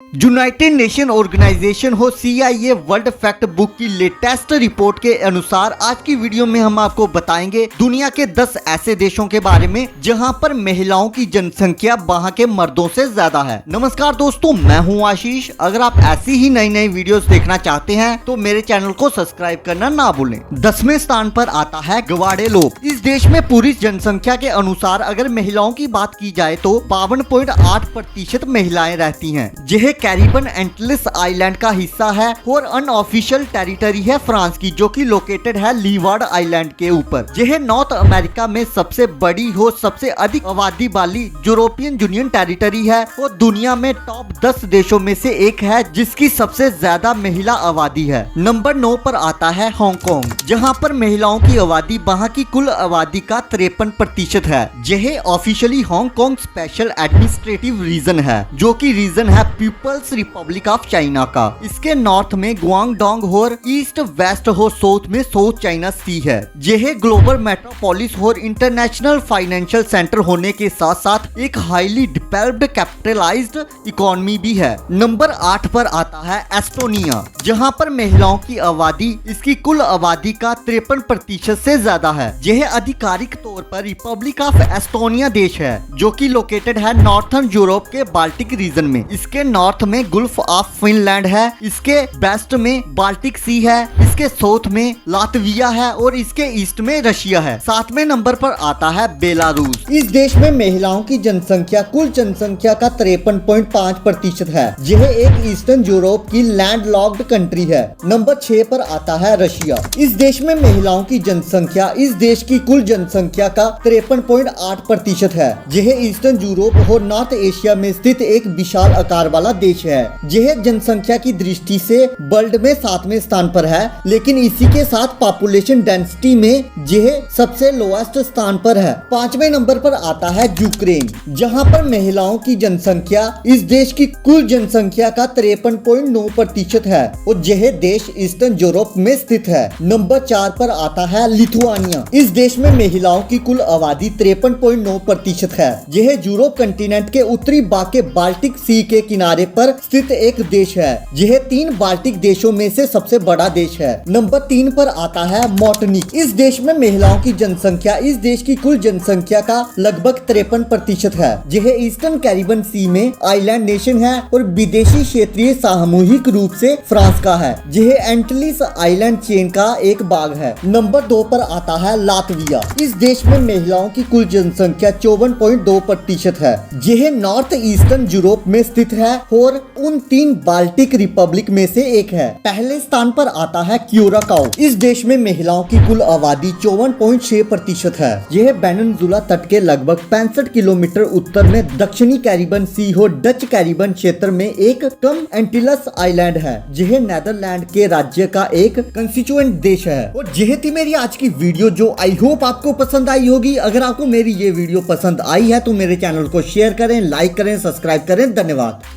United nation organisation हो CIA world fact book की latest report के अनुसार आज की वीडियो में हम आपको बताएंगे दुनिया के 10 ऐसे देशों के बारे में जहां पर महिलाओं की जनसंख्या वहां के मर्दों से ज्यादा है। नमस्कार दोस्तों, मैं हूं आशीष। अगर आप ऐसी ही नई नई वीडियोस देखना चाहते हैं तो मेरे चैनल को सब्सक्राइब करना ना भूलें। 10वें स्थान पर आता है ग्वाडेलोप। इस देश में पूरी जनसंख्या के अनुसार अगर महिलाओं की बात की जाए तो 52.8% महिलाएं रहती हैं। यह कैरिबन एंटिल्स आइलैंड का हिस्सा है और अनऑफिशियल टेरिटरी है फ्रांस की, जो कि लोकेटेड है लीवार्ड आइलैंड के ऊपर। यह नॉर्थ अमेरिका में सबसे बड़ी हो सबसे अधिक आबादी वाली यूरोपियन यूनियन टेरिटरी है और दुनिया में टॉप 10 देशों में से एक है जिसकी सबसे ज्यादा महिला आबादी है। नंबर 9 पर आता है हांगकांग, जहां पर महिलाओं की आबादी वहां की कुल आबादी का 53% है। यह officially Hong Kong special administrative region है, जो कि रीजन है पीपल्स रिपब्लिक ऑफ चाइना का। इसके नॉर्थ में गुआंगडोंग और ईस्ट वेस्ट हो साउथ में साउथ चाइना सी है। यह ग्लोबल मेट्रोपोलिस और इंटरनेशनल फाइनेंशियल सेंटर होने के साथ साथ एक हाईली डेवलप्ड कैपिटलाइज्ड इकोनॉमी भी है। नंबर 8 पर आता है एस्टोनिया, जहां पर महिलाओं की आबादी इसकी कुल आबादी का 53% से ज्यादा है। यह आधिकारिक तौर पर रिपब्लिक ऑफ एस्टोनिया देश है, जो कि लोकेटेड है नॉर्थर्न यूरोप के बाल्टिक रीजन में। इसके नॉर्थ में गुल्फ ऑफ फिनलैंड है, इसके वेस्ट में बाल्टिक सी है, इसके साउथ में लातविया है और इसके ईस्ट में रशिया है। 7वें नंबर पर आता है बेलारूस। इस देश में महिलाओं की जनसंख्या कुल जनसंख्या का 53.5% है। यह एक ईस्टर्न यूरोप की लैंडलॉक्ड कंट्री है। नंबर 6 पर आता है रशिया। इस देश में महिलाओं की जनसंख्या इस देश की कुल जनसंख्या का 53.8% है। यह ईस्टर्न यूरोप और नॉर्थ एशिया में स्थित एक विशाल आकार वाला देश है। यह जनसंख्या की दृष्टि से वर्ल्ड में 7वें स्थान पर है, लेकिन इसी के साथ पॉपुलेशन डेंसिटी में यह सबसे लोएस्ट स्थान पर है। 5वें नंबर पर आता है यूक्रेन, जहां पर महिलाओं की जनसंख्या इस देश की कुल जनसंख्या का 53.9% है और यह देश ईस्टर्न यूरोप में स्थित है। नंबर 4 पर आता है लिथुआनिया। इस देश में महिलाओं की कुल आबादी 53.9% है। यह यूरोप कंटिनेंट के उत्तरी भाग के बाल्टिक सी के किनारे पर स्थित एक देश है। यह 3 बाल्टिक देशों में से सबसे बड़ा देश है। नंबर 3 पर आता है मोटनिक। इस देश में महिलाओं की जनसंख्या इस देश की कुल जनसंख्या का लगभग 53% है। यह ईस्टर्न कैरिबन सी में आइलैंड नेशन है और विदेशी क्षेत्रीय सामूहिक रूप से फ्रांस का है। यह एंटिलिस आइलैंड चेन का एक भाग है। नंबर 2 पर आता है लातविया। इस देश में महिलाओं की कुल जनसंख्या 54.2% है। यह नॉर्थ ईस्टर्न यूरोप में स्थित है और उन 3 बाल्टिक रिपब्लिक में से एक है। पहले स्थान पर आता है क्यूराकाओ। इस देश में महिलाओं की कुल आबादी 54.6% है। यह पेनिनसुला तट के लगभग 65 किलोमीटर उत्तर में दक्षिणी कैरिबन सी और डच कैरिबन क्षेत्र में एक कम एंटिलस आइलैंड है। यह नेदरलैंड के राज्य का एक कंस्टिट्यूएंट देश है। और यह थी मेरी आज की वीडियो, जो आई होप आपको पसंद आई होगी। अगर आपको मेरी ये वीडियो पसंद आई है तो मेरे चैनल को शेयर करें, लाइक करें, सब्सक्राइब करें। धन्यवाद।